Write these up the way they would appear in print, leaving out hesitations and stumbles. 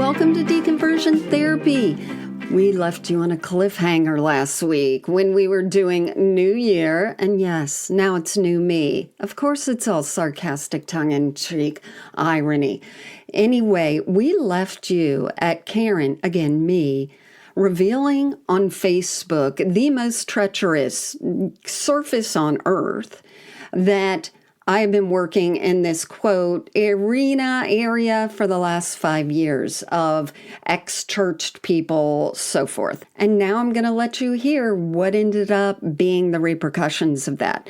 welcome to Deconversion Therapy. We left you on a cliffhanger last week when we were doing New Year, and yes, now it's New Me. Of course, it's all sarcastic tongue-in-cheek irony. Anyway, we left you at Karen, again, me, revealing on Facebook the most treacherous surface on earth that I have been working in this, quote, area for the last 5 years of ex-churched people, so forth. And now I'm going to let you hear what ended up being the repercussions of that.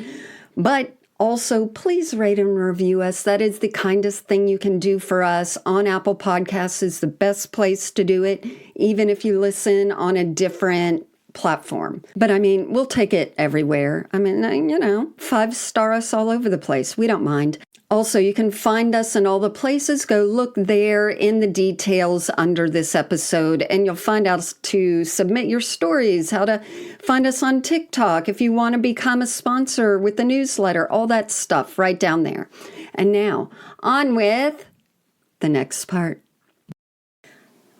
But also, please rate and review us. That is the kindest thing you can do for us. On Apple Podcasts is the best place to do it, even if you listen on a different platform. But I mean, we'll take it everywhere. I mean, 5-star us all over the place. We don't mind. Also, you can find us in all the places. Go look there in the details under this episode, and you'll find out to submit your stories, how to find us on TikTok, if you want to become a sponsor with the newsletter, all that stuff right down there. And now, on with the next part.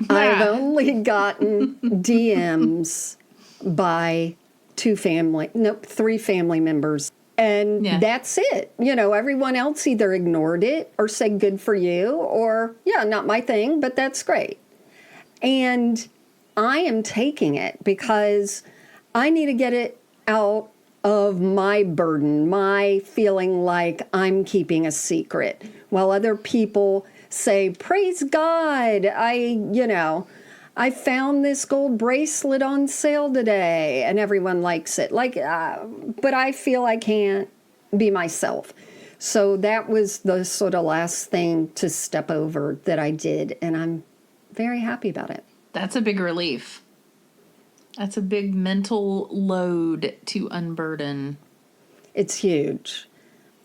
I've only gotten DMs by 3 family members. And that's it. Everyone else either ignored it or said good for you or, not my thing, but that's great. And I am taking it because I need to get it out of my burden, my feeling like I'm keeping a secret, while other people say, praise God, I found this gold bracelet on sale today, and everyone likes it. But I feel I can't be myself. So that was the sort of last thing to step over that I did, and I'm very happy about it. That's a big relief. That's a big mental load to unburden. It's huge.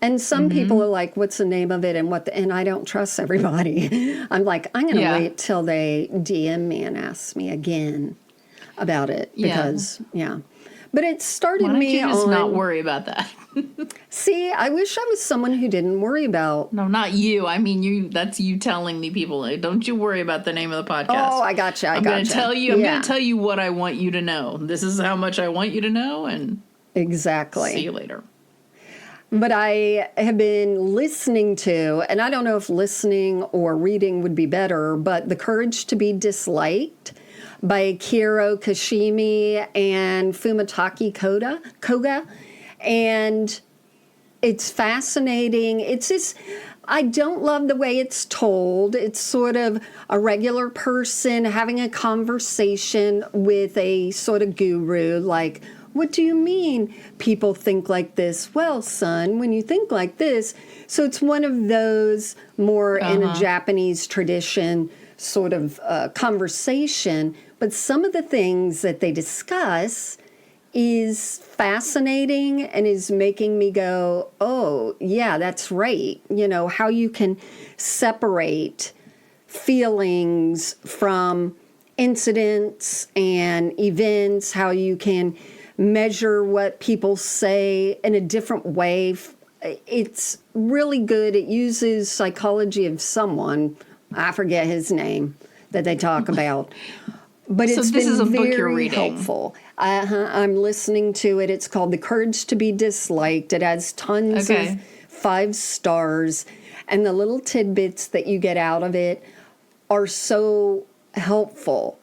And some people are like, what's the name of it and I don't trust everybody. I'm like, I'm going to wait till they DM me and ask me again about it because, But it started Why don't me you just on... not worry about that? See, I wish I was someone who didn't worry about... No, not you. I mean, you. That's you telling the people, don't you worry about the name of the podcast. Oh, I gotcha. I'm going to tell you. I'm going to tell you what I want you to know. This is how much I want you to know, and exactly. See you later. But I have been listening to, and I don't know if listening or reading would be better, but The Courage to be Disliked by Kiro Kashimi and Fumitake Koga. And it's fascinating. It's just, I don't love the way it's told. It's sort of a regular person having a conversation with a sort of guru, like, what do you mean people think like this? Well, son, when you think like this. So it's one of those more in a Japanese tradition sort of conversation. But some of the things that they discuss is fascinating and is making me go, oh, yeah, that's right. How you can separate feelings from incidents and events, how you can measure what people say in a different way. It's really good. It uses psychology of someone, I forget his name, that they talk about. But it's been very helpful. I'm listening to it. It's called The Courage to be Disliked. It has tons of 5 stars. And the little tidbits that you get out of it are so helpful.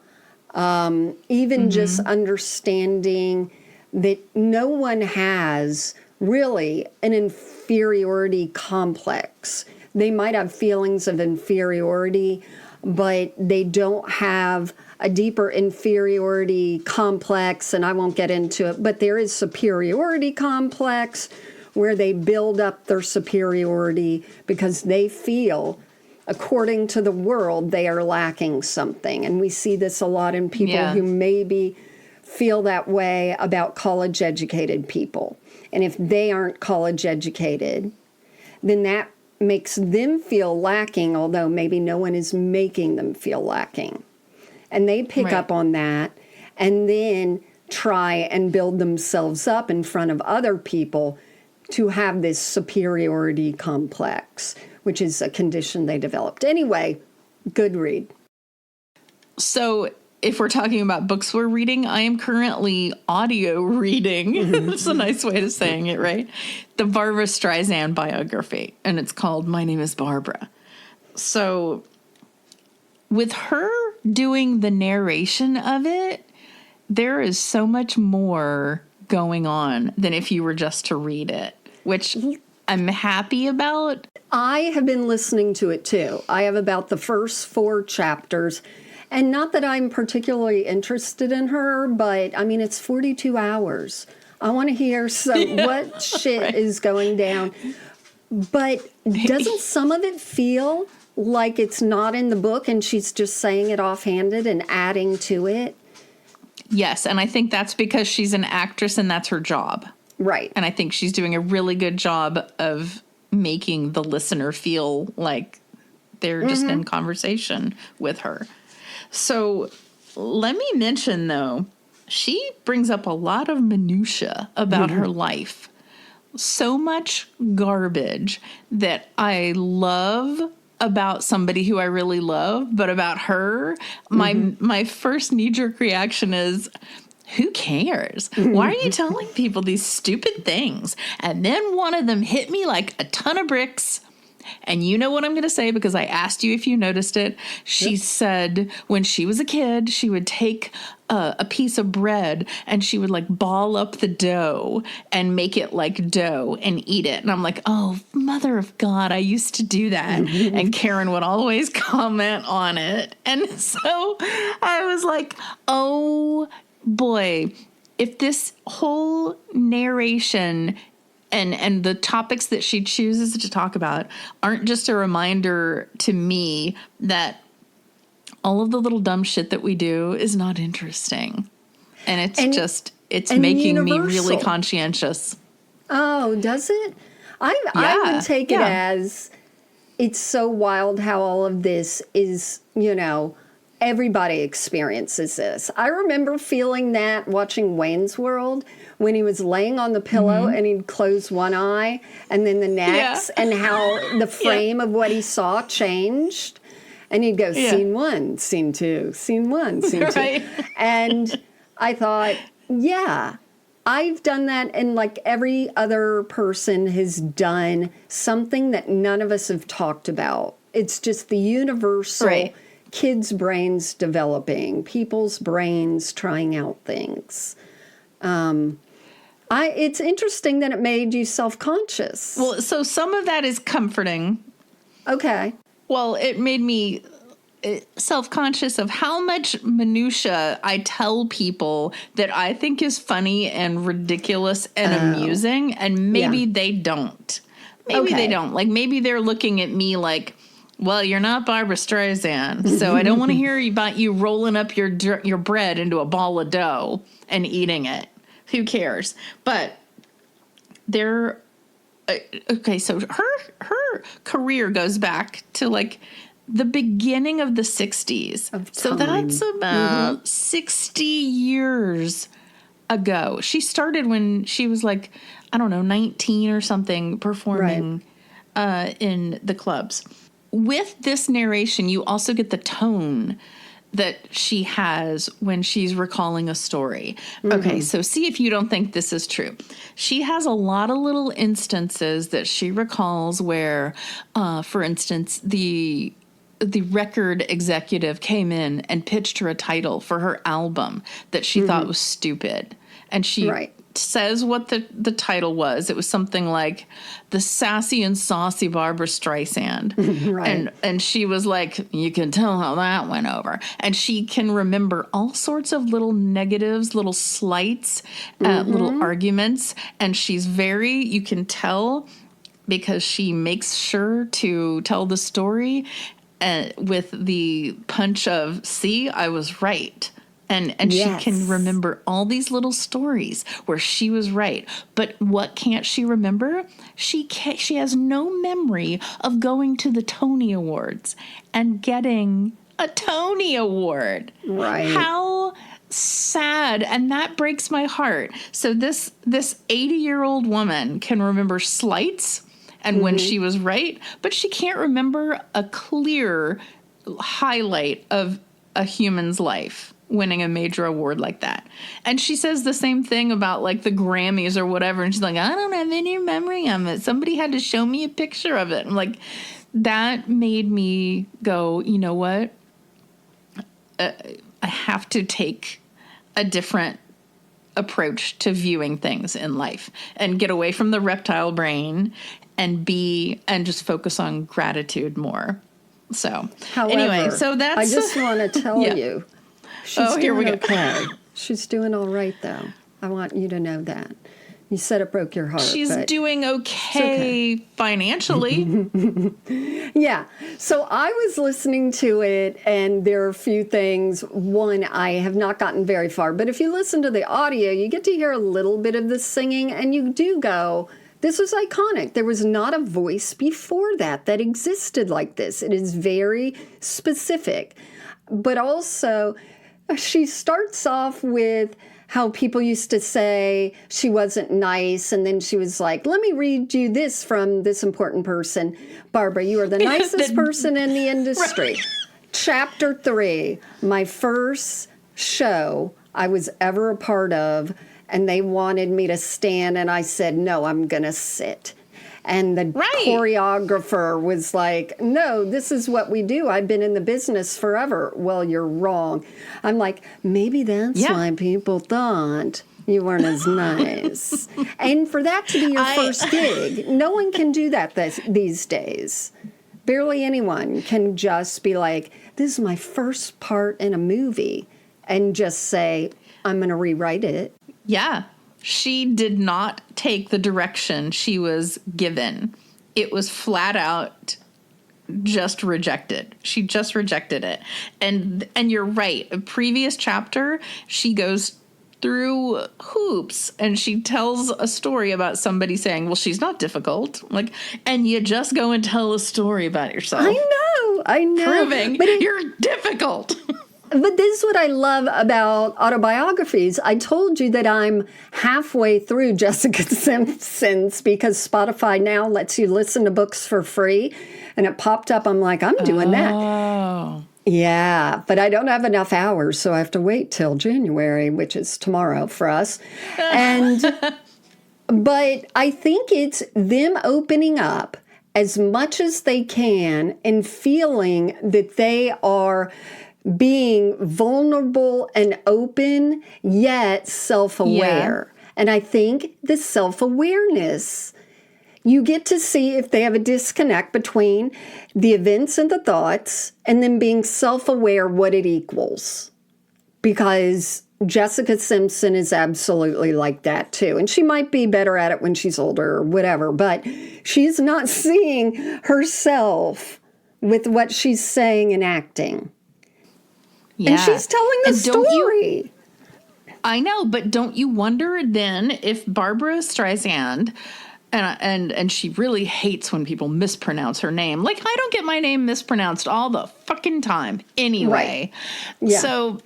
Even just understanding that no one has really an inferiority complex. They might have feelings of inferiority, but they don't have a deeper inferiority complex, and I won't get into it, but there is superiority complex where they build up their superiority because they feel, according to the world, they are lacking something. And we see this a lot in people who maybe feel that way about college-educated people. And if they aren't college-educated, then that makes them feel lacking, although maybe no one is making them feel lacking. And they pick up on that and then try and build themselves up in front of other people to have this superiority complex, which is a condition they developed. Anyway, good read. So if we're talking about books we're reading, I am currently audio reading. That's a nice way of saying it, right? The Barbra Streisand biography, and it's called My Name is Barbara. So with her doing the narration of it, there is so much more going on than if you were just to read it, which I'm happy about. I have been listening to it too. I have about the first 4 chapters. And not that I'm particularly interested in her, but I mean, it's 42 hours. I want to hear what shit is going down. But doesn't some of it feel like it's not in the book and she's just saying it offhanded and adding to it? Yes, and I think that's because she's an actress and that's her job. Right. And I think she's doing a really good job of making the listener feel like they're just in conversation with her. So let me mention, though, she brings up a lot of minutia about her life. So much garbage that I love about somebody who I really love, but about her, my first knee-jerk reaction is, who cares? Why are you telling people these stupid things? And then one of them hit me like a ton of bricks. And you know what I'm going to say because I asked you if you noticed it. She said when she was a kid, she would take a piece of bread and she would like ball up the dough and make it like dough and eat it. And I'm like, oh, mother of God, I used to do that. And Karen would always comment on it. And so I was like, oh, boy, if this whole narration and the topics that she chooses to talk about aren't just a reminder to me that all of the little dumb shit that we do is not interesting. And it's making me really conscientious. Oh, does it? I would take it as it's so wild how all of this is, everybody experiences this. I remember feeling that watching Wayne's World when he was laying on the pillow and he'd close one eye and then the next and how the frame of what he saw changed. And he'd go, scene 1, scene 2, scene 1, scene 2. And I thought, I've done that, and like every other person has done something that none of us have talked about. It's just the universal kids' brains developing, people's brains trying out things. It's interesting that it made you self-conscious. Well, so some of that is comforting. Okay. Well, it made me self-conscious of how much minutia I tell people that I think is funny and ridiculous and amusing, and maybe they don't. Maybe they don't. Like, maybe they're looking at me like, well, you're not Barbra Streisand, so I don't want to hear about you rolling up your bread into a ball of dough and eating it. Who cares? But there, okay, so her career goes back to like the beginning of the 60s. So that's about 60 years ago. She started when she was like, I don't know, 19 or something, performing in the clubs. With this narration, you also get the tone that she has when she's recalling a story. Okay, so see if you don't think this is true. She has a lot of little instances that she recalls where, for instance, the record executive came in and pitched her a title for her album that she thought was stupid. And she says what the title was. It was something like The Sassy and Saucy Barbra Streisand. And she was like, you can tell how that went over. And she can remember all sorts of little negatives, little slights, little arguments. And she's you can tell because she makes sure to tell the story with the punch of, see, I was right. And she can remember all these little stories where she was right. But what can't she remember? She has no memory of going to the Tony Awards and getting a Tony Award. Right. How sad. And that breaks my heart. So this 80-year-old woman can remember slights and when she was right, but she can't remember a clear highlight of a human's life, winning a major award like that. And she says the same thing about like the Grammys or whatever. And she's like, I don't have any memory of it. Somebody had to show me a picture of it. And like, that made me go, you know what? I have to take a different approach to viewing things in life and get away from the reptile brain and just focus on gratitude more. So However, anyway, so that's, I just want to tell yeah. you, she's Here we doing go. okay. She's doing all right, though. I want you to know that. You said it broke your heart. She's but doing okay financially. Yeah. So I was listening to it, and there are a few things. One, I have not gotten very far, but if you listen to the audio, you get to hear a little bit of the singing, and you do go, this was iconic. There was not a voice before that existed like this. It is very specific. But also, she starts off with how people used to say she wasn't nice, and then she was like, let me read you this from this important person. Barbara, you are the nicest person in the industry. Right. Chapter 3, my first show I was ever a part of, and they wanted me to stand, and I said, no, I'm going to sit. And the choreographer was like, no, this is what we do. I've been in the business forever. Well, you're wrong. I'm like, maybe that's why people thought you weren't as nice. And for that to be your first gig, no one can do that these days. Barely anyone can just be like, this is my first part in a movie, and just say, I'm going to rewrite it. Yeah. She did not take the direction she was given. It was flat out just rejected. She just rejected it. And you're right. A previous chapter, she goes through hoops and she tells a story about somebody saying, well, she's not difficult. Like, and you just go and tell a story about yourself. I know. Proving you're difficult. But this is what I love about autobiographies. I told you that I'm halfway through Jessica Simpson's because Spotify now lets you listen to books for free. And it popped up. I'm like, I'm doing that. Yeah, but I don't have enough hours, so I have to wait till January, which is tomorrow for us. But I think it's them opening up as much as they can and feeling that they are being vulnerable and open, yet self-aware. Yeah. And I think the self-awareness, you get to see if they have a disconnect between the events and the thoughts and then being self-aware what it equals. Because Jessica Simpson is absolutely like that too. And she might be better at it when she's older or whatever, but she's not seeing herself with what she's saying and acting. Yeah. And she's telling the story. I know, but don't you wonder then if Barbara Streisand, and she really hates when people mispronounce her name. Like, I don't get my name mispronounced all the fucking time anyway. Right. Yeah. So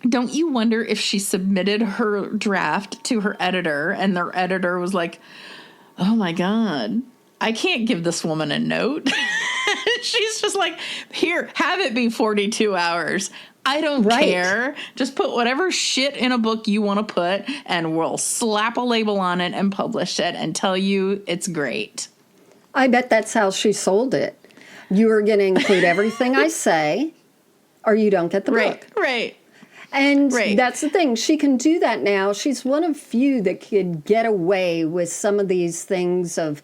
don't you wonder if she submitted her draft to her editor and their editor was like, oh my God, I can't give this woman a note. She's just like, here, have it be 42 hours. I don't care. Just put whatever shit in a book you want to put, and we'll slap a label on it and publish it and tell you it's great. I bet that's how she sold it. You are going to include everything I say, or you don't get the book. Right. And that's the thing. She can do that now. She's one of few that could get away with some of these things of,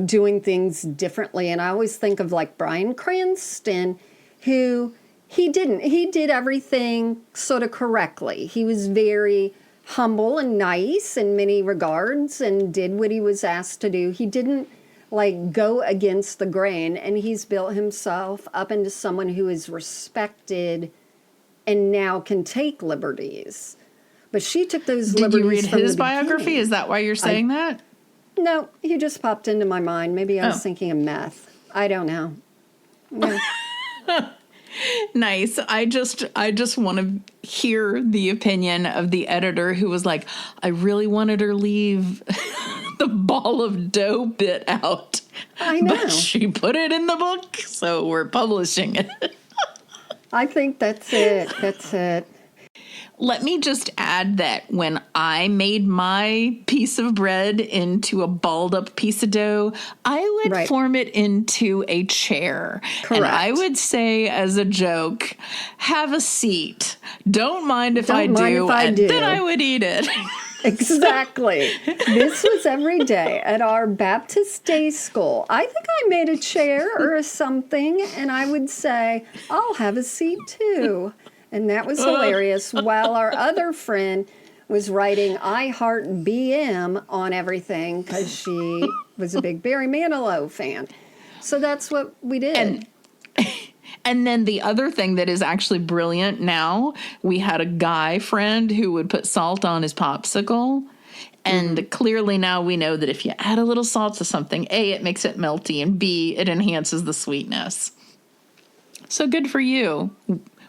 doing things differently. And I always think of like Bryan Cranston, who he didn't. He did everything sort of correctly. He was very humble and nice in many regards and did what he was asked to do. He didn't go against the grain, and he's built himself up into someone who is respected and now can take liberties. But she took those liberties. Did you read his biography? Is that why you're saying that? No, he just popped into my mind. Maybe I was thinking of meth. I don't know. No. Nice. I just want to hear the opinion of the editor who was like, I really wanted her to leave the ball of dough bit out. I know. But she put it in the book, so we're publishing it. I think that's it. That's it. Let me just add that when I made my piece of bread into a balled up piece of dough, I would form it into a chair. Correct. And I would say as a joke, have a seat. Don't mind if I do. Then I would eat it. Exactly. This was every day at our Baptist day school. I think I made a chair or something, and I would say, I'll have a seat too. And that was hilarious, while our other friend was writing I Heart BM on everything because she was a big Barry Manilow fan. So that's what we did. And then the other thing that is actually brilliant now, we had a guy friend who would put salt on his popsicle. And clearly now we know that if you add a little salt to something, A, it makes it melty, and B, it enhances the sweetness. So good for you,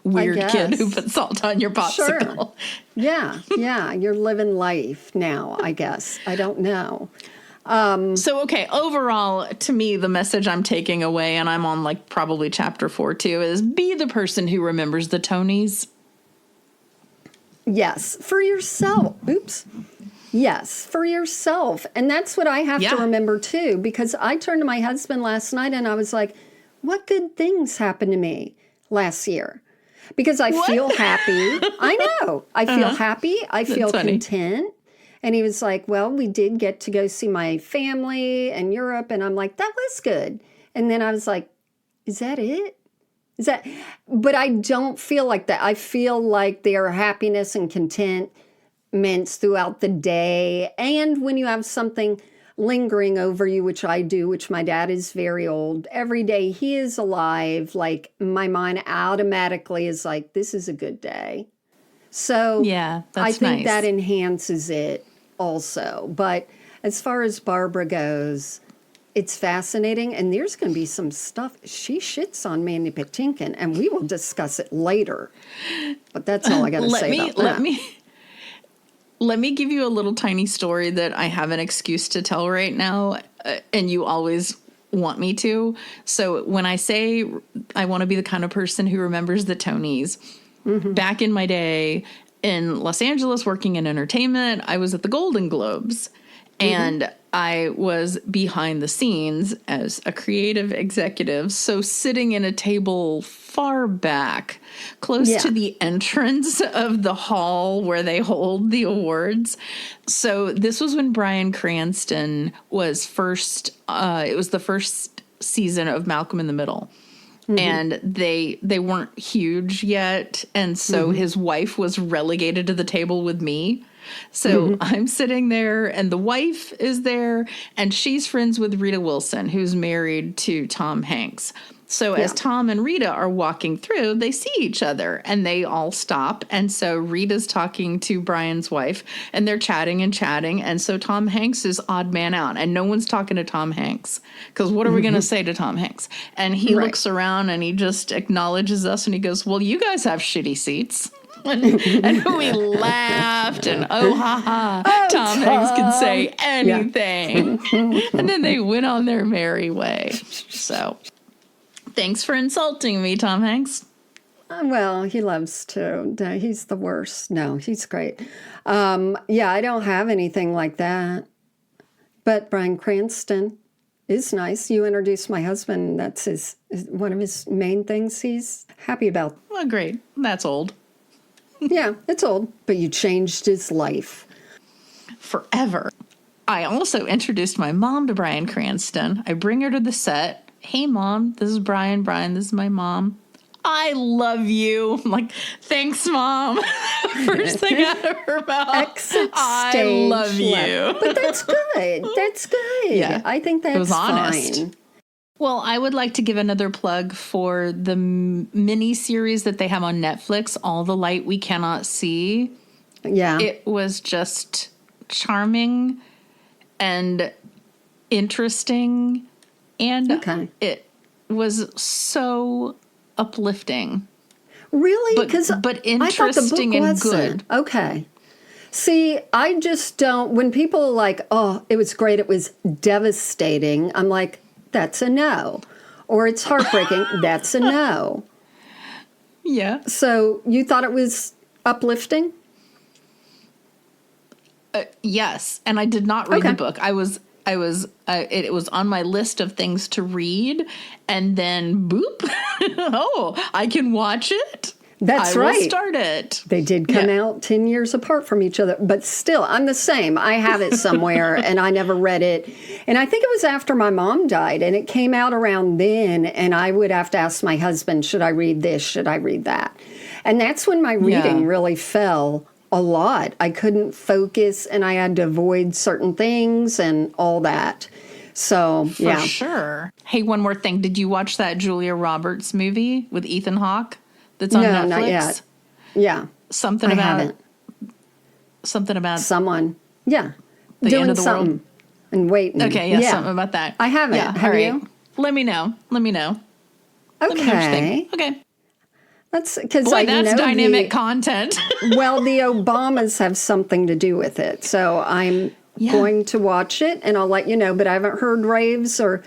weird kid who put salt on your popsicle. Sure. Yeah, you're living life now, I guess. I don't know. So, okay, overall, to me, the message I'm taking away, and I'm on like probably chapter 4 too, is be the person who remembers the Tonys. Yes, for yourself. Oops. Yes, for yourself. And that's what I have to remember too, because I turned to my husband last night and I was like, what good things happened to me last year? Because I feel happy. I know. I feel happy. I feel content. And he was like, well, we did get to go see my family in Europe. And I'm like, that was good. And then I was like, is that it? But I don't feel like that. I feel like there are happiness and contentments throughout the day. And when you have something lingering over you, which I do, which my dad is very old, every day he is alive, like my mind automatically is like, this is a good day. So yeah, that's I think nice. that enhances it also. But as far as Barbara goes, it's fascinating. And there's going to be some stuff. She shits on Mandy Patinkin, and we will discuss it later. But that's all I got to say about that. Let me give you a little tiny story that I have an excuse to tell right now, and you always want me to. So when I say I want to be the kind of person who remembers the Tonys, back in my day in Los Angeles working in entertainment, I was at the Golden Globes, and I was behind the scenes as a creative executive, so sitting in a table far back, close to the entrance of the hall where they hold the awards. So this was when Bryan Cranston was first, it was the first season of Malcolm in the Middle. And they weren't huge yet, and so his wife was relegated to the table with me. So I'm sitting there, and the wife is there, and she's friends with Rita Wilson, who's married to Tom Hanks. So as Tom and Rita are walking through, they see each other, and they all stop. And so Rita's talking to Brian's wife, and they're chatting. And so Tom Hanks is odd man out, and no one's talking to Tom Hanks, because what are we going to say to Tom Hanks? And he looks around, and he just acknowledges us, and he goes, well, you guys have shitty seats. And we laughed, and Tom Hanks can say anything. And then they went on their merry way. So thanks for insulting me, Tom Hanks. Well, he loves to. He's the worst. No, he's great. I don't have anything like that. But Bryan Cranston is nice. You introduced my husband. That's one of his main things he's happy about. Well, great. That's old. Yeah, it's old, but you changed his life. Forever. I also introduced my mom to Bryan Cranston. I bring her to the set. Hey, Mom, this is Brian. Brian, this is my mom. I love you. I'm like, thanks, Mom. First thing out of her mouth. Exit I stage love you. But that's good. That's good. Yeah, I think that's it was honest. fine. Well, I would like to give another plug for the mini series that they have on Netflix, All the Light We Cannot See. Yeah. It was just charming and interesting, and it was so uplifting. Really? But interesting and good. Okay. See, I just don't, when people are like, oh, it was great, it was devastating, I'm like, that's a no. Or it's heartbreaking, that's a no. Yeah. So you thought it was uplifting? Yes, and I did not read the book. It was on my list of things to read, and then boop, oh, I can watch it. That's I right. will start it. They did come out 10 years apart from each other, but still, I'm the same. I have it somewhere, and I never read it. And I think it was after my mom died, and it came out around then, and I would have to ask my husband, should I read this? Should I read that? And that's when my reading really fell a lot. I couldn't focus, and I had to avoid certain things and all that. So, For sure. Hey, one more thing. Did you watch that Julia Roberts movie with Ethan Hawke that's on Netflix? Not yet. Yeah. Something about someone. Yeah. The doing end of the something world. and waiting. Okay, yeah, something about that. I haven't. Yeah, Have you? Let me know. Okay. Let me know what you think. Okay. That's because that's dynamic content. Well, the Obamas have something to do with it, so I'm going to watch it, and I'll let you know. But I haven't heard raves or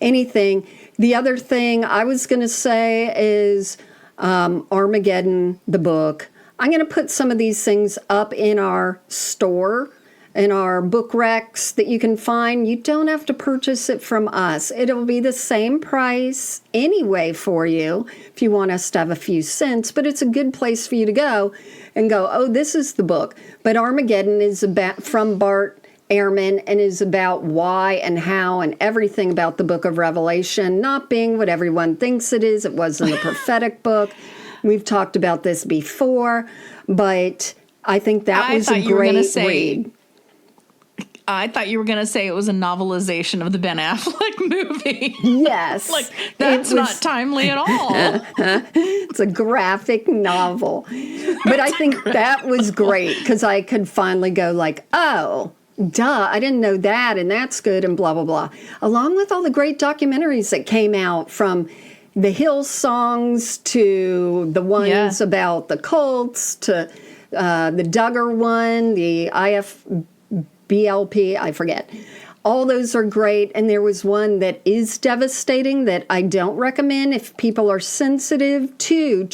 anything. The other thing I was going to say is Armageddon, the book. I'm going to put some of these things up in our store, in our book recs that you can find. You don't have to purchase it from us. It'll be the same price anyway for you if you want us to have a few cents, but it's a good place for you to go and go, oh, this is the book. But Armageddon is about from Bart Ehrman and is about why and how and everything about the book of Revelation not being what everyone thinks it is. It wasn't a prophetic book. We've talked about this before, but I think that was a great read. I thought you were going to say it was a novelization of the Ben Affleck movie. Yes. Like, that's not timely at all. It's a graphic novel. But I think that was great because I could finally go like, oh, duh, I didn't know that, and that's good, and blah, blah, blah. Along with all the great documentaries that came out, from the Hill songs to the ones about the cults to the Duggar one, the BLP, I forget. All those are great, and there was one that is devastating that I don't recommend if people are sensitive to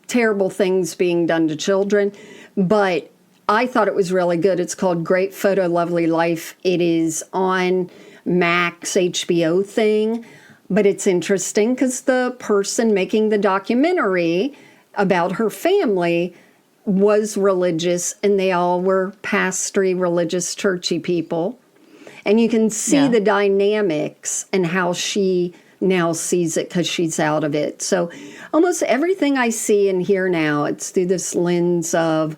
terrible things being done to children. But I thought it was really good. It's called Great Photo, Lovely Life. It is on Max HBO thing, but it's interesting because the person making the documentary about her family was religious, and they all were pastory, religious, churchy people. And you can see the dynamics and how she now sees it because she's out of it. So almost everything I see and hear now, it's through this lens of,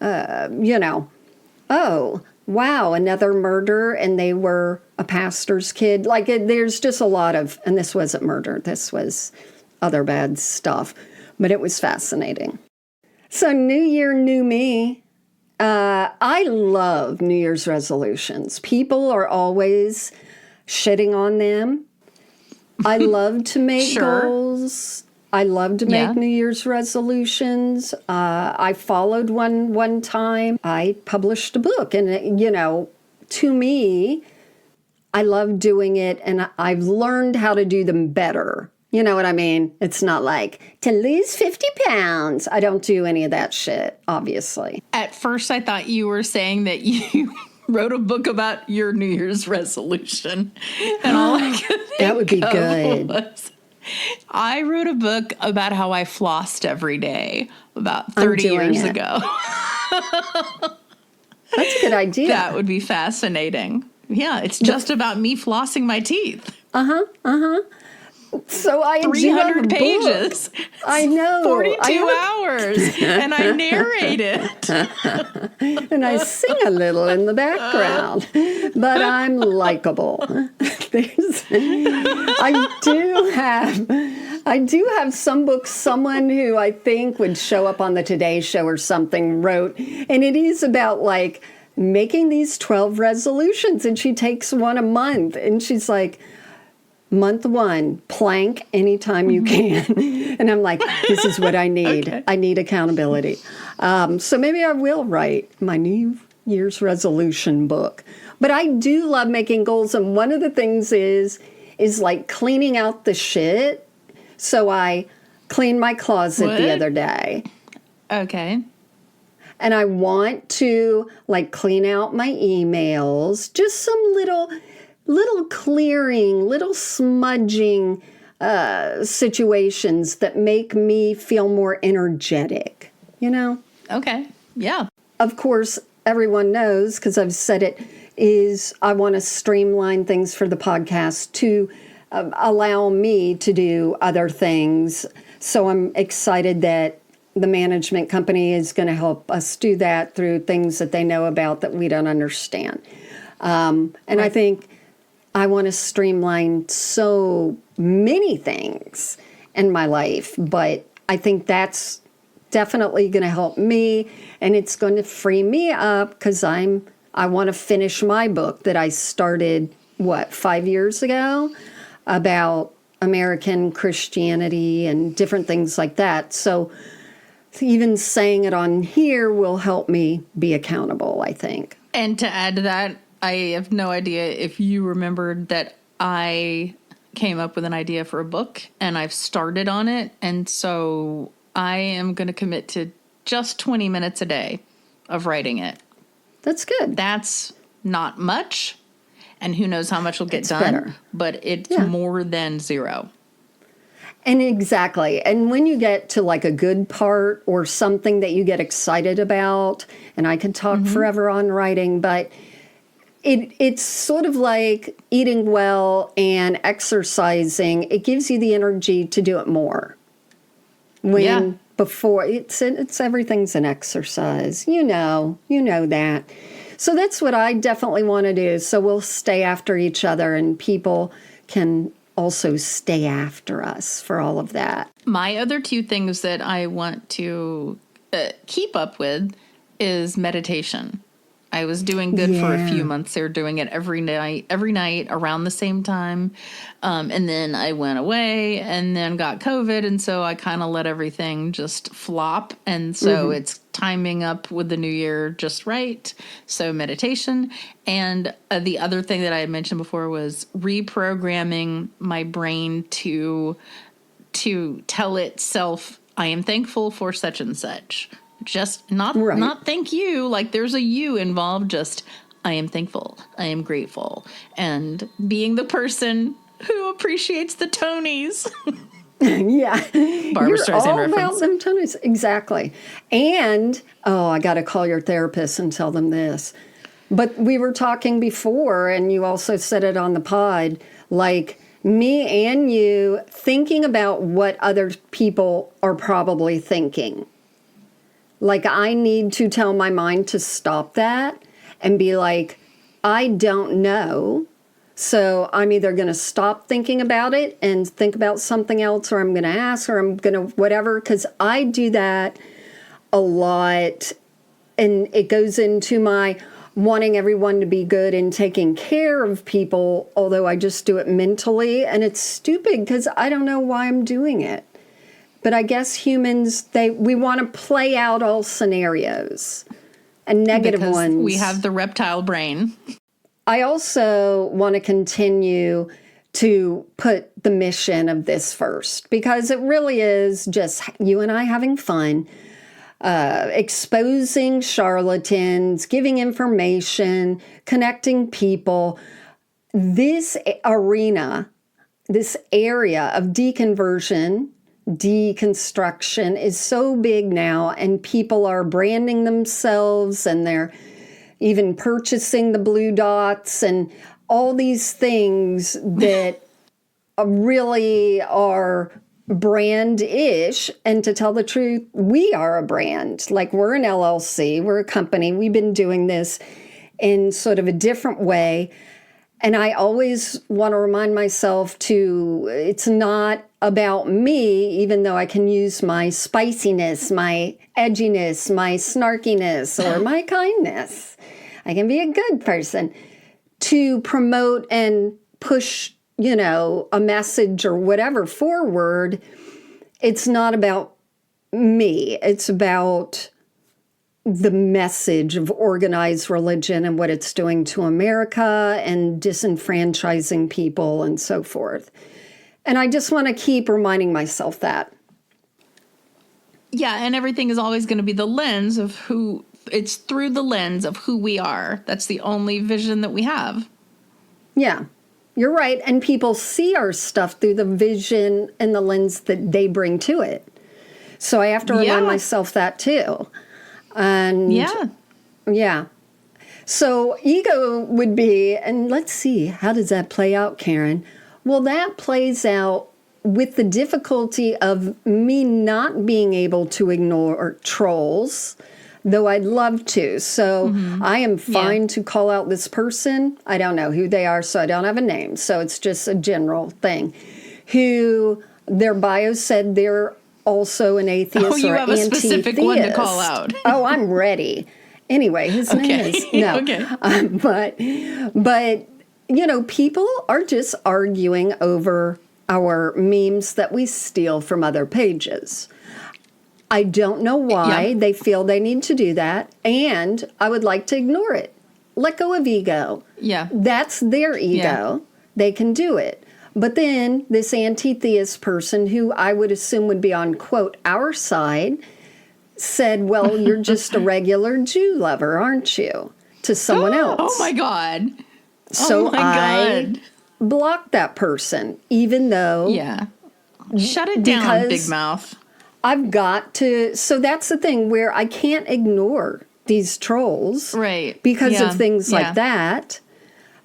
oh, wow, another murder, and they were a pastor's kid. Like, there's just a lot of, and this wasn't murder, this was other bad stuff. But it was fascinating. So New Year, new me. I love New Year's resolutions. People are always shitting on them. I love to make goals. I love to make New Year's resolutions. I followed one time. I published a book, and to me, I love doing it, and I've learned how to do them better. You know what I mean? It's not like to lose 50 pounds. I don't do any of that shit, obviously. At first, I thought you were saying that you wrote a book about your New Year's resolution. And all I could think that would be good. Was, I wrote a book about how I flossed every day about 30 years ago. That's a good idea. That would be fascinating. Yeah, it's just about me flossing my teeth. So I 300 pages. I know. 42 hours. And I narrate it. And I sing a little in the background. But I'm likable. I do have some books someone who I think would show up on the Today Show or something wrote. And it is about like making these 12 resolutions. And she takes one a month. And she's like, month 1, plank anytime you can. And I'm like, this is what I need. Okay. I need accountability. So maybe I will write my New Year's resolution book. But I do love making goals. And one of the things is like cleaning out the shit. So I cleaned my closet the What? other day. Okay. And I want to like clean out my emails, just some little clearing, little smudging situations that make me feel more energetic, you know? Okay. Yeah. Of course, everyone knows, because I've said it, is I want to streamline things for the podcast to allow me to do other things. So I'm excited that the management company is going to help us do that through things that they know about that we don't understand. And I think I want to streamline so many things in my life, but I think that's definitely going to help me, and it's going to free me up because I want to finish my book that I started 5 years ago about American Christianity and different things like that. So even saying it on here will help me be accountable, I think. And to add to that, I have no idea if you remembered that I came up with an idea for a book and I've started on it. And so I am going to commit to just 20 minutes a day of writing it. That's good. That's not much. And who knows how much will get It's done, better. but it's Yeah. more than zero. And exactly. And when you get to like a good part or something that you get excited about, and I could talk forever on writing, but it's sort of like eating well and exercising. It gives you the energy to do it more. When before it's everything's an exercise. You know that. So that's what I definitely want to do. So we'll stay after each other and people can also stay after us for all of that. My other two things that I want to keep up with is meditation. I was doing good for a few months there, doing it every night around the same time. And then I went away and then got COVID. And so I kind of let everything just flop. And so it's timing up with the new year just right. So meditation. And the other thing that I had mentioned before was reprogramming my brain to tell itself, I am thankful for such and such. Just not thank you, like there's a you involved, just I am thankful, I am grateful, and being the person who appreciates the Tonys. Yeah. Barbra You're Streisand all reference. about them Tonys. Exactly. And, I got to call your therapist and tell them this. But we were talking before, and you also said it on the pod, like me and you thinking about what other people are probably thinking. Like I need to tell my mind to stop that and be like, I don't know. So I'm either going to stop thinking about it and think about something else, or I'm going to ask, or I'm going to whatever, because I do that a lot. And it goes into my wanting everyone to be good and taking care of people, although I just do it mentally. And it's stupid because I don't know why I'm doing it. But I guess humans, we want to play out all scenarios and negative because ones. we have the reptile brain. I also want to continue to put the mission of this first, because it really is just you and I having fun, exposing charlatans, giving information, connecting people. This arena, this area of deconversion, deconstruction is so big now, and people are branding themselves and they're even purchasing the blue dots and all these things that really are brand-ish. And to tell the truth, we are a brand. Like we're an LLC, we're a company. We've been doing this in sort of a different way. And I always want to remind myself it's not about me, even though I can use my spiciness, my edginess, my snarkiness, or my kindness. I can be a good person to promote and push, a message or whatever forward. It's not about me. It's about the message of organized religion and what it's doing to America and disenfranchising people and so forth. And I just want to keep reminding myself that. Yeah, and everything is always going to be the lens of who, it's through the lens of who we are. That's the only vision that we have. Yeah, you're right. And people see our stuff through the vision and the lens that they bring to it. So I have to remind myself that too. And yeah. So ego would be, and let's see, how does that play out, Karen? Well, that plays out with the difficulty of me not being able to ignore trolls, though I'd love to. So I am fine to call out this person. I don't know who they are, so I don't have a name. So it's just a general thing. Who their bio said they're also an atheist or anti-theist. Oh, you have a specific one to call out. Oh, I'm ready. Anyway, his name is, no. Okay. But, you know, people are just arguing over our memes that we steal from other pages. I don't know why they feel they need to do that, and I would like to ignore it. Let go of ego. Yeah. That's their ego. Yeah. They can do it. But then this anti-theist person, who I would assume would be on, quote, our side, said, well, you're just a regular Jew lover, aren't you? To someone else. Oh, my God. So I blocked that person, even though... Yeah. Shut it down, big mouth. I've got to... So that's the thing where I can't ignore these trolls. Right. Because of things like that.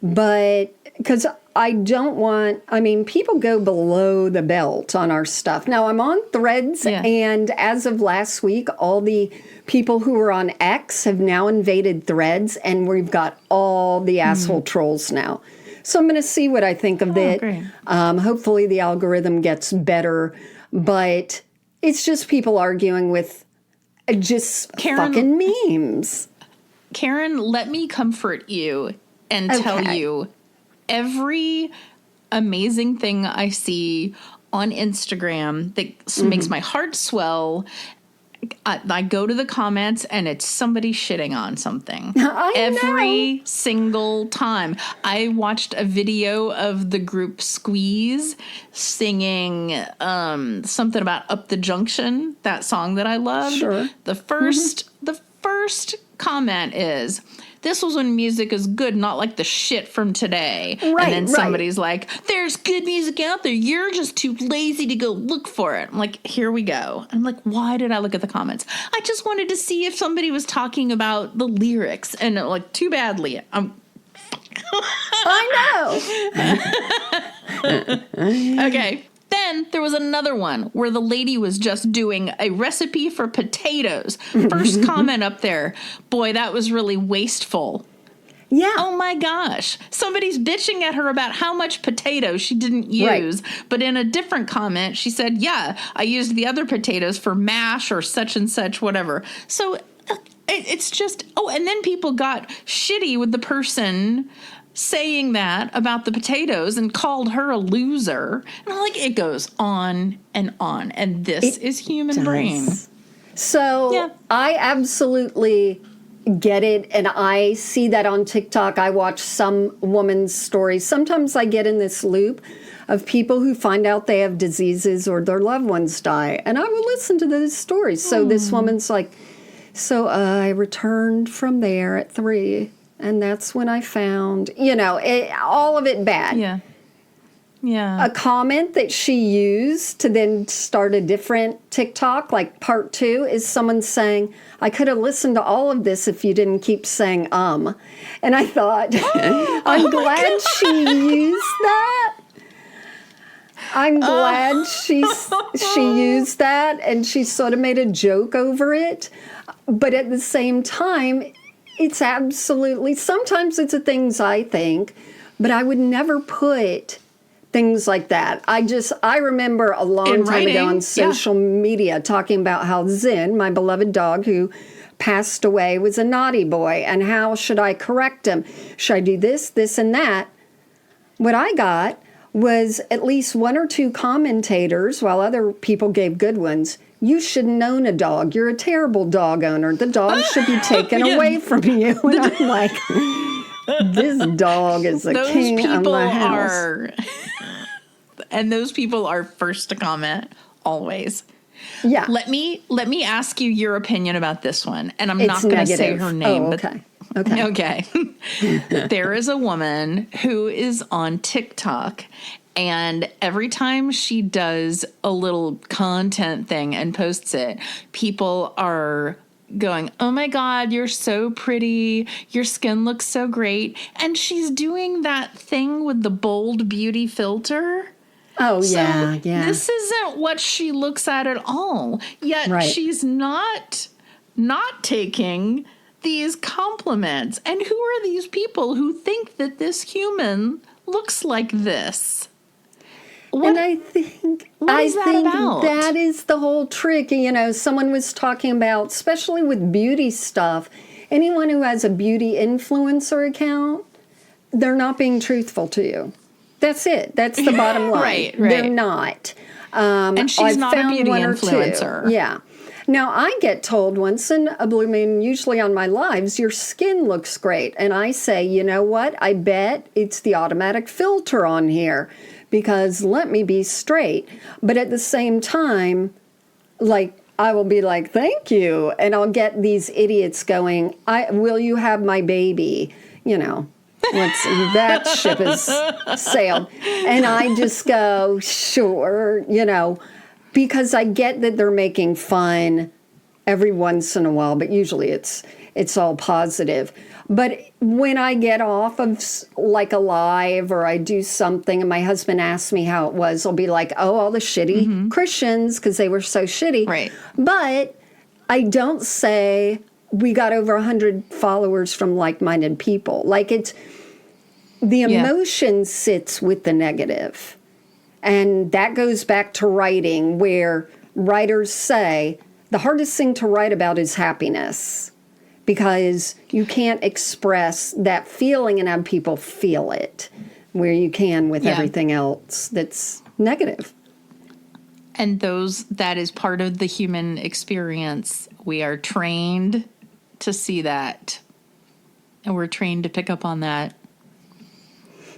But... Because I don't want... I mean, people go below the belt on our stuff. Now, I'm on Threads, and as of last week, all the people who were on X have now invaded Threads, and we've got all the asshole trolls now. So I'm going to see what I think of it. Great. Hopefully the algorithm gets better. But it's just people arguing with just fucking memes. Karen, let me comfort you and tell you every amazing thing I see on Instagram that makes my heart swell. I go to the comments and it's somebody shitting on something. Every single time. I watched a video of the group Squeeze singing something about Up the Junction, that song that I loved. Sure. The first comment is, this was when music is good, not like the shit from today. Right, and then somebody's like, there's good music out there. You're just too lazy to go look for it. I'm like, here we go. I'm like, why did I look at the comments? I just wanted to see if somebody was talking about the lyrics. And like, too badly. I know. Okay. Then there was another one where the lady was just doing a recipe for potatoes. First comment up there. Boy, that was really wasteful. Yeah. Oh my gosh. Somebody's bitching at her about how much potatoes she didn't use. Right. But in a different comment, she said, yeah, I used the other potatoes for mash or such and such, whatever. So it's just, and then people got shitty with the person saying that about the potatoes and called her a loser. And I'm like, it goes on. And this is human brain. So I absolutely get it. And I see that on TikTok. I watch some woman's stories. Sometimes I get in this loop of people who find out they have diseases or their loved ones die. And I will listen to those stories. So this woman's like, so I returned from there at 3. And that's when I found, all of it bad. Yeah. Yeah. A comment that she used to then start a different TikTok, like part 2, is someone saying, I could have listened to all of this if you didn't keep saying, And I thought, I'm glad she used that. I'm glad she used that, and she sort of made a joke over it. But at the same time, it's absolutely, sometimes it's the things I think, but I would never put things like that. I remember a long time ago on social media talking about how Zen, my beloved dog who passed away, was a naughty boy, and how should I correct him? Should I do this, this, and that? What I got was at least 1 or 2 commentators, while other people gave good ones, you shouldn't own a dog. You're a terrible dog owner. The dog should be taken away from you. And I'm like, this dog is the king of my house. And those people are first to comment always. Yeah. Let me ask you your opinion about this one. And I'm It's not going to say negative. her name. Oh, okay. Okay. There is a woman who is on TikTok, and every time she does a little content thing and posts it, people are going, "Oh my God, you're so pretty. Your skin looks so great." And she's doing that thing with the bold beauty filter. Oh, So yeah. this isn't what she looks at all. Yet Right. she's not taking these compliments. And who are these people who think that this human looks like this? And I think about? that is the whole trick. You know, someone was talking about, especially with beauty stuff, anyone who has a beauty influencer account, they're not being truthful to you. That's it. That's the bottom line. Right. They're not. And she's I've not a found beauty one or influencer. two. Yeah. Now, I get told once in a blue moon, usually on my lives, your skin looks great. And I say, you know what? I bet it's the automatic filter on here, because let me be straight. But at the same time, like, I will be like, thank you. And I'll get these idiots going, will you have my baby? You know, that ship has sailed. And I just go, sure, you know, because I get that they're making fun every once in a while, but usually it's all positive. But when I get off of like a live or I do something and my husband asks me how it was, I'll be like, oh, all the shitty Christians, because they were so shitty. Right. But I don't say we got over 100 followers from like-minded people. Like, it's the emotion sits with the negative. And that goes back to writing, where writers say the hardest thing to write about is happiness, because you can't express that feeling and have people feel it, where you can with everything else that's negative. And that is part of the human experience. We are trained to see that, and we're trained to pick up on that.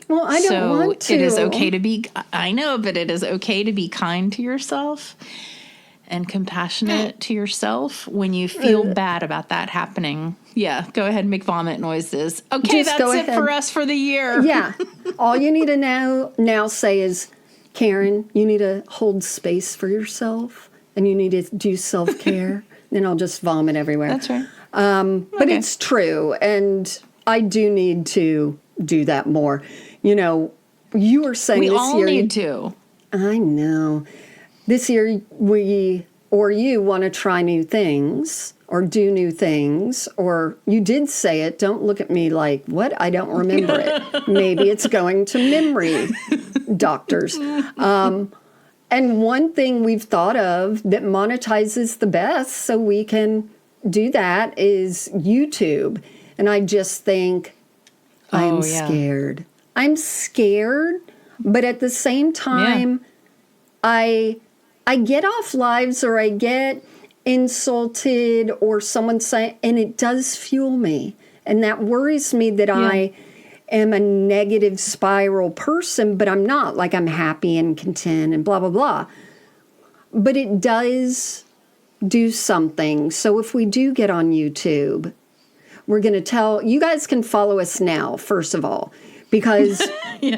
Well, I don't want to. It is okay to be, I know, but it is okay to be kind to yourself and compassionate to yourself when you feel bad about that happening. Yeah, go ahead and make vomit noises. Okay, Just that's it for us for the year. Yeah. All you need to now say is, Karen, you need to hold space for yourself, and you need to do self-care. Then I'll just vomit everywhere. That's right. But it's true, and I do need to do that more. You know, you were saying we this all year... need to. I know. This year, you want to try new things or do new things, or you did say it. Don't look at me like, what? I don't remember it. Maybe it's going to memory doctors. And one thing we've thought of that monetizes the best so we can do that is YouTube. And I just think, I'm scared. I'm scared, but at the same time, I get off lives or I get insulted or someone say, and it does fuel me. And that worries me that I am a negative spiral person, but I'm not. Like, I'm happy and content and blah, blah, blah. But it does do something. So if we do get on YouTube, we're going to tell, you guys can follow us now, first of all, because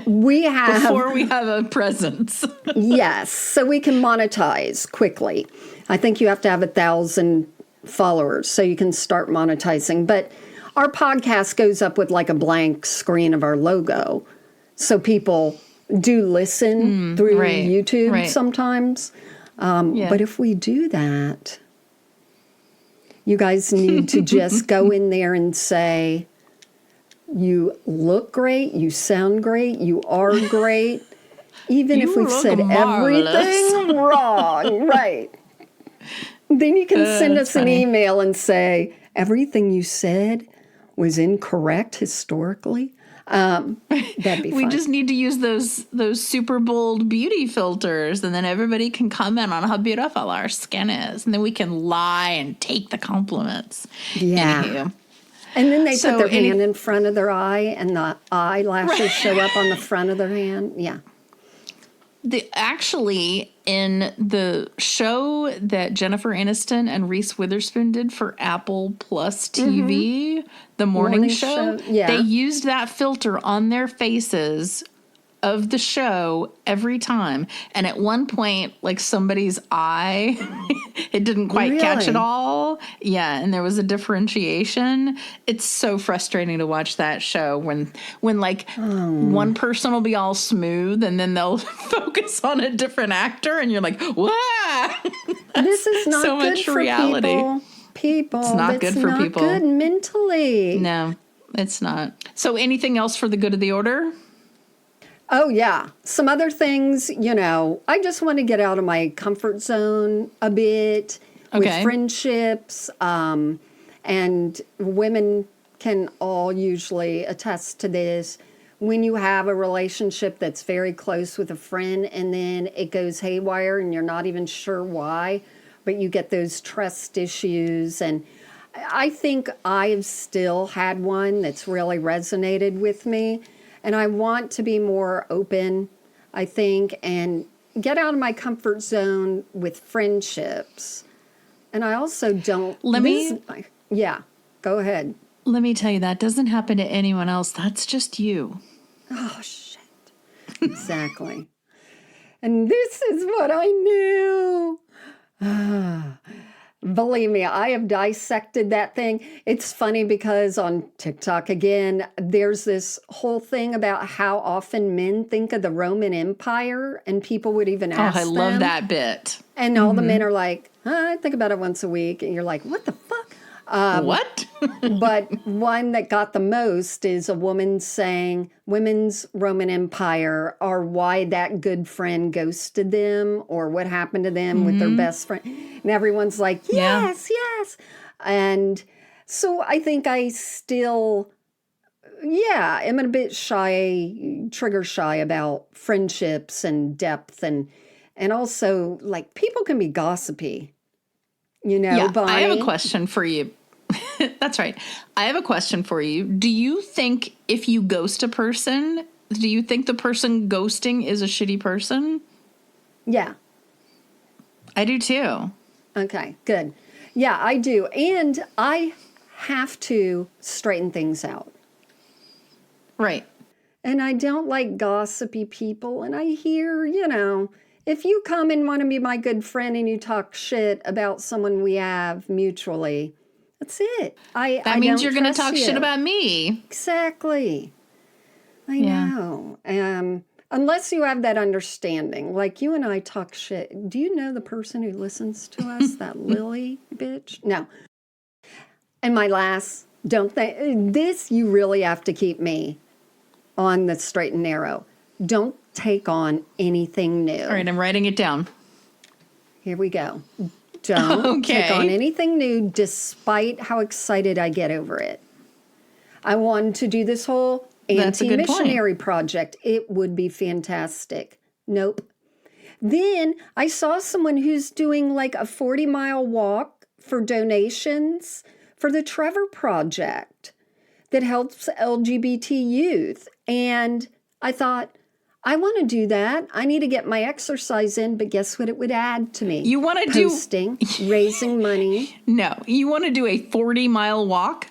we have... Before we have a presence. Yes, so we can monetize quickly. I think you have to have 1,000 followers so you can start monetizing. But our podcast goes up with like a blank screen of our logo. So people do listen through YouTube sometimes. But if we do that, you guys need to just go in there and say, you look great, you sound great, you are great. Even if we've said everything wrong, right. Then you can send us an email and say, everything you said was incorrect historically. That'd be fun. We just need to use those super bold beauty filters, and then everybody can comment on how beautiful our skin is, and then we can lie and take the compliments. Yeah. Anywho. And then they put their hand in front of their eye, and the eyelashes show up on the front of their hand. Yeah. Actually, in the show that Jennifer Aniston and Reese Witherspoon did for Apple Plus TV, the morning show, Yeah. they used that filter on their faces of the show every time. And at one point, like somebody's eye, it didn't quite catch it Really? all. Yeah, and there was a differentiation. It's so frustrating to watch that show when like one person will be all smooth and then they'll focus on a different actor and you're like, wow. This is not so good much for reality. People. It's not good for not people. Good mentally. No, it's not. So anything else for the good of the order? Oh, yeah. Some other things, I just want to get out of my comfort zone a bit with friendships. And women can all usually attest to this. When you have a relationship that's very close with a friend and then it goes haywire and you're not even sure why, but you get those trust issues. And I think I've still had one that's really resonated with me. And I want to be more open, I think, and get out of my comfort zone with friendships. And I also don't... Yeah, go ahead. Let me tell you, that doesn't happen to anyone else. That's just you. Oh, shit. Exactly. And this is what I knew. Believe me, I have dissected that thing. It's funny because on TikTok, again, there's this whole thing about how often men think of the Roman Empire, and people would even ask them. Oh, I love that bit. And all the men are like, I think about it once a week. And you're like, what the fuck? What? But one that got the most is a woman saying women's Roman Empire are why that good friend ghosted them or what happened to them with their best friend. And everyone's like, yes, yes. And so I think I still, am a bit trigger shy about friendships and depth and also like people can be gossipy, Bonnie. I have a question for you. That's right. I have a question for you. Do you think if you ghost a person, do you think the person ghosting is a shitty person? Yeah. I do too. Okay, good. Yeah, I do. And I have to straighten things out. Right. And I don't like gossipy people. And I hear, if you come and want to be my good friend and you talk shit about someone we have mutually, that's it. That means you're going to talk shit about me. Exactly. I know. Unless you have that understanding. Like you and I talk shit. Do you know the person who listens to us? That Lily bitch? No. And my last, this you really have to keep me on the straight and narrow. Don't take on anything new. All right, I'm writing it down. Here we go. Don't take on anything new despite how excited I get over it. I wanted to do this whole anti-missionary project. It would be fantastic. Nope. Then I saw someone who's doing like a 40-mile walk for donations for the Trevor Project that helps LGBT youth. And I thought, I want to do that. I need to get my exercise in, but guess what it would add to me? You want to posting, raising money. No, you want to do a 40-mile walk?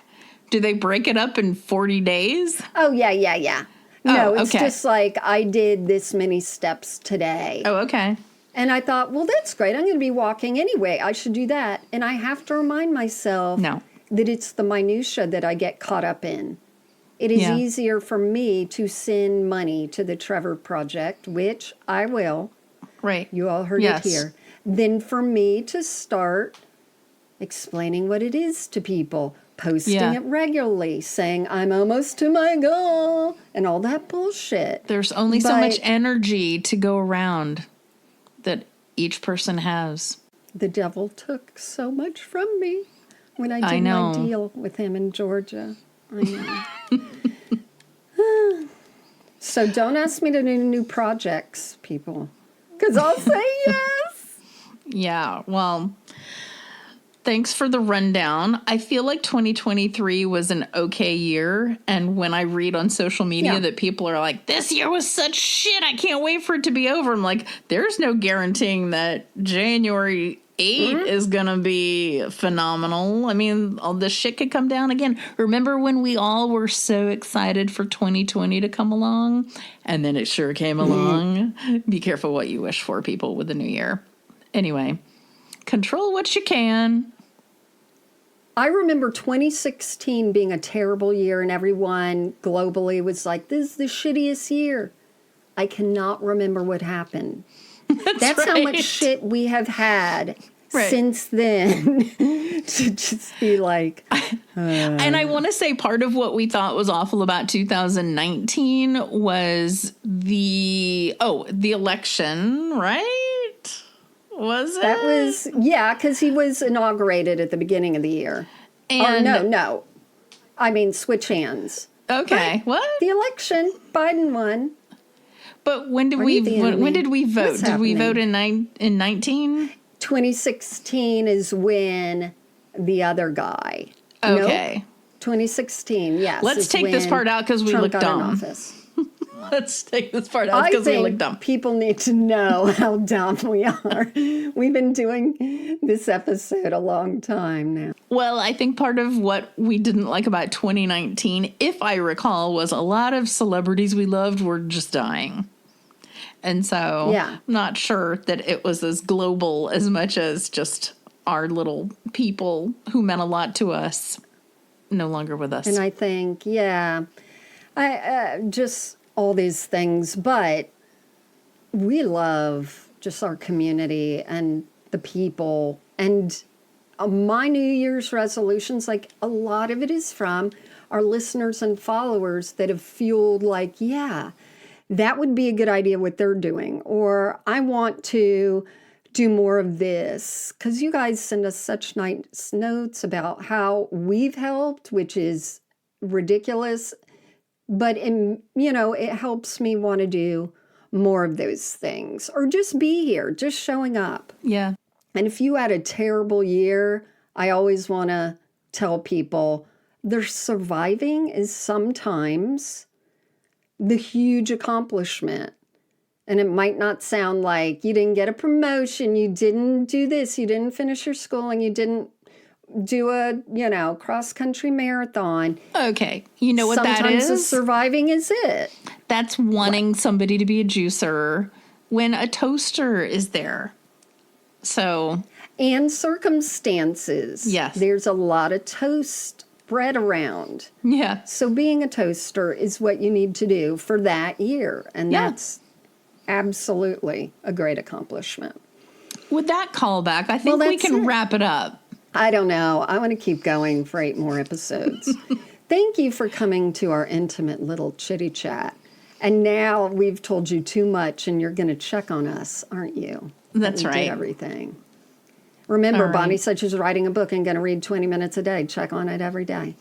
Do they break it up in 40 days? Oh, yeah. No, it's just like I did this many steps today. Oh, okay. And I thought, well, that's great. I'm going to be walking anyway. I should do that. And I have to remind myself that it's the minutia that I get caught up in. It is easier for me to send money to the Trevor Project, which I will. Right. You all heard it here. Than for me to start explaining what it is to people, posting it regularly, saying I'm almost to my goal, and all that bullshit. There's only so much energy to go around that each person has. The devil took so much from me when I did my deal with him in Georgia. I know. So don't ask me to do new projects, people, because I'll say yes. Yeah, well, Thanks for the rundown. I feel like 2023 was an okay year. And when I read on social media that people are like, this year was such shit, I can't wait for it to be over. I'm like, there's no guaranteeing that January 8 is going to be phenomenal. I mean, all this shit could come down again. Remember when we all were so excited for 2020 to come along? And then it sure came along. Be careful what you wish for, people, with the new year. Anyway, control what you can. I remember 2016 being a terrible year, and everyone globally was like, this is the shittiest year. I cannot remember what happened. That's right. How much shit we have had since then to just be like. And I want to say part of what we thought was awful about 2019 was the election, right? Was it? That was, because he was inaugurated at the beginning of the year. And no. I mean, switch hands. Okay, right? what? The election, Biden won. But when did we vote? Did we vote in 19? 2016 is when the other guy. Okay. Nope. 2016, yes. Let's take this part out because we look dumb. Let's take this part out because we look dumb. People need to know how dumb we are. We've been doing this episode a long time now. Well, I think part of what we didn't like about 2019, if I recall, was a lot of celebrities we loved were just dying. And so I'm not sure that it was as global as much as just our little people who meant a lot to us no longer with us. And I think, I just all these things, but we love just our community and the people. And my New Year's resolutions, like a lot of it is from our listeners and followers that have fueled like, that would be a good idea what they're doing. Or I want to do more of this. Because you guys send us such nice notes about how we've helped, which is ridiculous. But, it helps me want to do more of those things. Or just be here, just showing up. Yeah. And if you had a terrible year, I always want to tell people their surviving is sometimes the huge accomplishment. And it might not sound like you didn't get a promotion, you didn't do this, you didn't finish your schooling, you didn't do a, cross-country marathon. Okay. You know what that is? Sometimes the surviving is it. That's wanting somebody to be a juicer when a toaster is there. So. And circumstances. Yes. There's a lot of toast bread around. Yeah. So being a toaster is what you need to do for that year. And that's absolutely a great accomplishment. With that callback, I think we can wrap it up. I don't know. I want to keep going for 8 more episodes. Thank you for coming to our intimate little chitty chat. And now we've told you too much and you're going to check on us, aren't you? That's right. Did everything. Remember, Bonnie said she's writing a book and going to read 20 minutes a day. Check on it every day.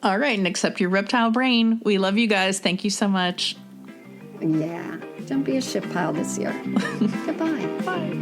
All right. And accept your reptile brain. We love you guys. Thank you so much. Yeah. Don't be a shit pile this year. Goodbye. Bye.